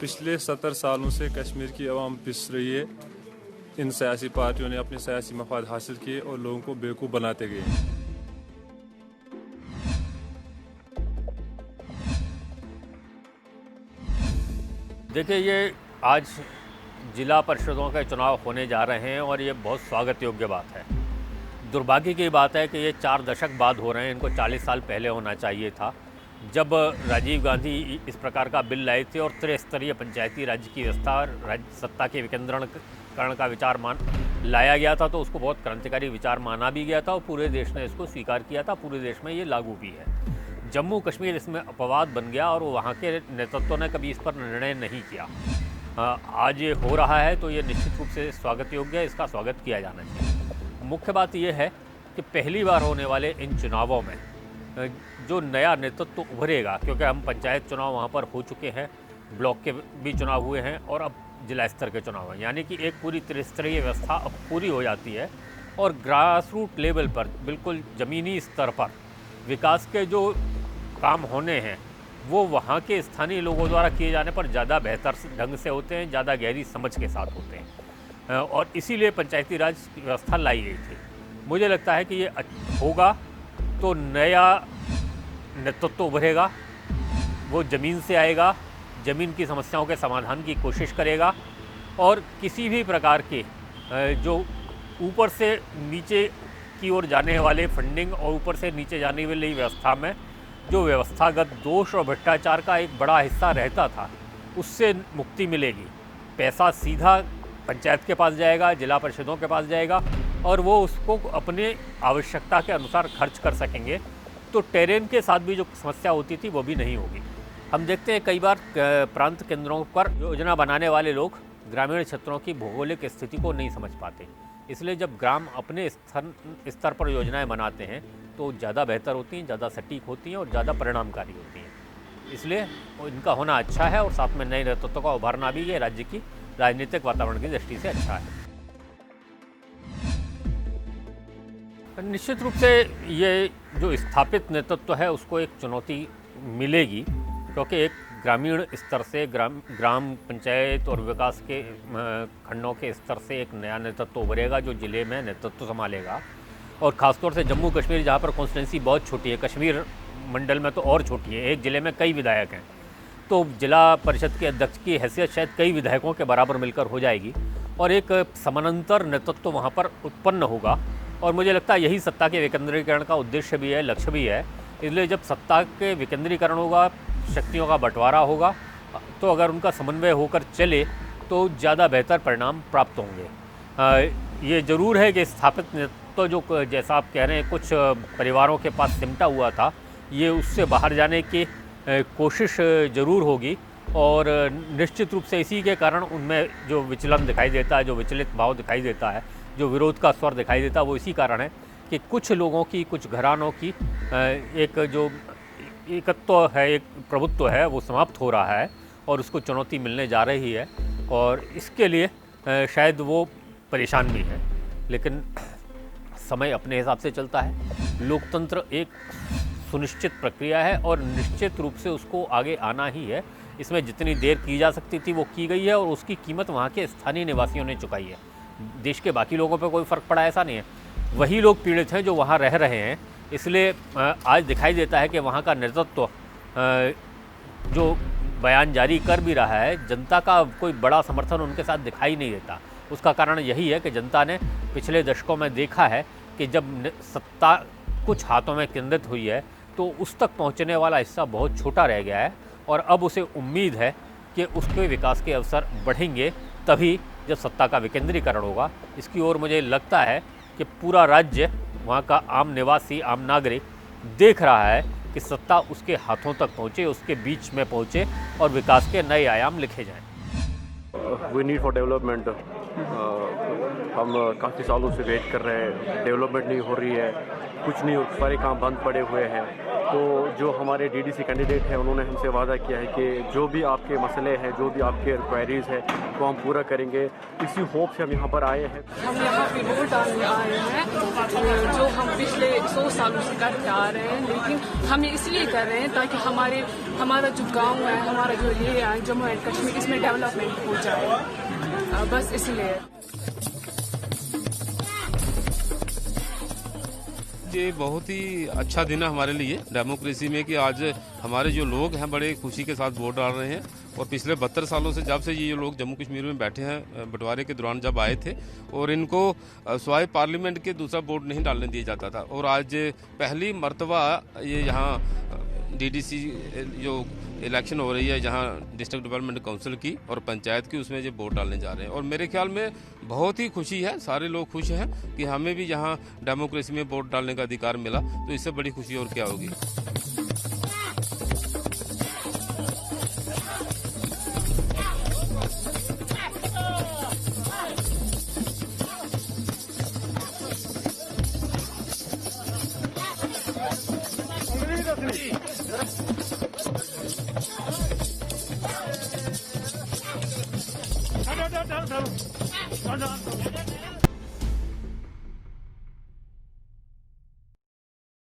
पिछले 70 सालों से कश्मीर की आवाम पिस रही है। इन सियासी पार्टियों ने अपने सियासी मफाद हासिल किए और लोगों को बेवकूफ़ बनाते गए। देखिए, ये आज जिला परिषदों के चुनाव होने जा रहे हैं और ये बहुत स्वागत योग्य बात है। दुर्भाग्य की बात है कि ये 4 दशक बाद हो रहे हैं। इनको 40 साल पहले होना चाहिए था, जब राजीव गांधी इस प्रकार का बिल लाए थे और त्रिस्तरीय पंचायती राज्य की व्यवस्था, सत्ता के विकेंद्रीकरण का विचार लाया गया था। तो उसको बहुत क्रांतिकारी विचार माना भी गया था और पूरे देश ने इसको स्वीकार किया था। पूरे देश में ये लागू भी है। जम्मू कश्मीर इसमें अपवाद बन गया और वहाँ के नेतृत्व ने कभी इस पर निर्णय नहीं किया। आज ये हो रहा है तो ये निश्चित रूप से स्वागत योग्य है। इसका स्वागत किया जाना चाहिए। मुख्य बात यह है कि पहली बार होने वाले इन चुनावों में जो नया नेतृत्व उभरेगा, क्योंकि हम पंचायत चुनाव वहाँ पर हो चुके हैं, ब्लॉक के भी चुनाव हुए हैं और अब जिला स्तर के चुनाव हैं, यानी कि एक पूरी त्रिस्तरीय व्यवस्था अब पूरी हो जाती है और ग्रास रूट लेवल पर, बिल्कुल ज़मीनी स्तर पर विकास के जो काम होने हैं वो वहाँ के स्थानीय लोगों द्वारा किए जाने पर ज़्यादा बेहतर ढंग से होते हैं, ज़्यादा गहरी समझ के साथ होते हैं और इसीलिए पंचायती राज व्यवस्था लाई गई थी। मुझे लगता है कि ये होगा तो नया नेतृत्व उभरेगा, वो ज़मीन से आएगा, ज़मीन की समस्याओं के समाधान की कोशिश करेगा और किसी भी प्रकार के जो ऊपर से नीचे की ओर जाने वाले फंडिंग और ऊपर से नीचे जाने वाली व्यवस्था में जो व्यवस्थागत दोष और भ्रष्टाचार का एक बड़ा हिस्सा रहता था, उससे मुक्ति मिलेगी। पैसा सीधा पंचायत के पास जाएगा, जिला परिषदों के पास जाएगा और वो उसको अपने आवश्यकता के अनुसार खर्च कर सकेंगे। तो टेरेन के साथ भी जो समस्या होती थी वो भी नहीं होगी। हम देखते हैं कई बार प्रांत केंद्रों पर योजना बनाने वाले लोग ग्रामीण क्षेत्रों की भौगोलिक स्थिति को नहीं समझ पाते, इसलिए जब ग्राम अपने स्तर पर योजनाएं बनाते हैं तो ज़्यादा बेहतर होती हैं, ज़्यादा सटीक होती हैं और ज़्यादा परिणामकारी होती हैं। इसलिए इनका होना अच्छा है और साथ में नए नेतृत्व का उभरना भी ये राज्य की राजनीतिक वातावरण की दृष्टि से अच्छा है। निश्चित रूप से ये जो स्थापित नेतृत्व है उसको एक चुनौती मिलेगी, क्योंकि एक ग्रामीण स्तर से ग्राम पंचायत और विकास के खंडों के स्तर से एक नया नेतृत्व उभरेगा जो ज़िले में नेतृत्व संभालेगा। और ख़ासतौर से जम्मू कश्मीर, जहाँ पर कॉन्स्टिट्यूंसी बहुत छोटी है, कश्मीर मंडल में तो और छोटी है, एक ज़िले में कई विधायक हैं, तो जिला परिषद के अध्यक्ष की हैसियत शायद कई विधायकों के बराबर मिलकर हो जाएगी और एक समानांतर नेतृत्व वहाँ पर उत्पन्न होगा। और मुझे लगता है यही सत्ता के विकेंद्रीकरण का उद्देश्य भी है, लक्ष्य भी है। इसलिए जब सत्ता के विकेंद्रीकरण होगा, शक्तियों का बंटवारा होगा, तो अगर उनका समन्वय होकर चले तो ज़्यादा बेहतर परिणाम प्राप्त होंगे। ये ज़रूर है कि स्थापित नेतृत्व जो, जैसा आप कह रहे हैं, कुछ परिवारों के पास सिमटा हुआ था, ये उससे बाहर जाने की कोशिश ज़रूर होगी और निश्चित रूप से इसी के कारण उनमें जो विचलन दिखाई देता है, जो विचलित भाव दिखाई देता है, जो विरोध का स्वर दिखाई देता है, वो इसी कारण है कि कुछ लोगों की, कुछ घरानों की एक जो एकत्व है, एक प्रभुत्व है, वो समाप्त हो रहा है और उसको चुनौती मिलने जा रही है और इसके लिए शायद वो परेशान भी है। लेकिन समय अपने हिसाब से चलता है। लोकतंत्र एक सुनिश्चित प्रक्रिया है और निश्चित रूप से उसको आगे आना ही है। इसमें जितनी देर की जा सकती थी वो की गई है और उसकी कीमत वहाँ के स्थानीय निवासियों ने चुकाई है। देश के बाकी लोगों पर कोई फ़र्क पड़ा ऐसा नहीं है, वही लोग पीड़ित हैं जो वहाँ रह रहे हैं। इसलिए आज दिखाई देता है कि वहाँ का नेतृत्व जो बयान जारी कर भी रहा है, जनता का कोई बड़ा समर्थन उनके साथ दिखाई नहीं देता। उसका कारण यही है कि जनता ने पिछले दशकों में देखा है कि जब सत्ता कुछ हाथों में केंद्रित हुई है तो उस तक पहुँचने वाला हिस्सा बहुत छोटा रह गया है और अब उसे उम्मीद है कि उसके विकास के अवसर बढ़ेंगे तभी जब सत्ता का विकेंद्रीकरण होगा। इसकी ओर मुझे लगता है कि पूरा राज्य, वहाँ का आम निवासी, आम नागरिक देख रहा है कि सत्ता उसके हाथों तक पहुँचे, उसके बीच में पहुँचे और विकास के नए आयाम लिखे जाएं। We need for development. हम काफ़ी सालों से वेट कर रहे हैं, डेवलपमेंट नहीं हो रही है, कुछ नहीं, सारे काम बंद पड़े हुए हैं। तो जो हमारे डीडीसी कैंडिडेट हैं उन्होंने हमसे वादा किया है कि जो भी आपके मसले हैं, जो भी आपके रिक्वायरीज है, वो हम पूरा करेंगे। इसी होप से हम यहाँ पर आए हैं। हम यहाँ पे वोट डालने आए हैं, जो हम पिछले 100 सालों से करते आ रहे हैं, लेकिन हम ये इसलिए कर रहे हैं ताकि हमारा जो गांव है, हमारा जो ये है जम्मू एंड कश्मीर, इसमें डेवलपमेंट हो जाए, बस इसलिए। ये बहुत ही अच्छा दिन है हमारे लिए डेमोक्रेसी में कि आज हमारे जो लोग हैं बड़े खुशी के साथ वोट डाल रहे हैं। और पिछले 72 सालों से जब से ये लोग जम्मू कश्मीर में बैठे हैं, बंटवारे के दौरान जब आए थे, और इनको स्वाय पार्लियामेंट के दूसरा वोट नहीं डालने दिया जाता था। और आज पहली मर्तबा ये यहाँ डीडीसी जो इलेक्शन हो रही है, जहाँ डिस्ट्रिक्ट डेवलपमेंट काउंसिल की और पंचायत की, उसमें ये वोट डालने जा रहे हैं। और मेरे ख्याल में बहुत ही खुशी है, सारे लोग खुश हैं कि हमें भी यहाँ डेमोक्रेसी में वोट डालने का अधिकार मिला। तो इससे बड़ी खुशी और क्या होगी। No.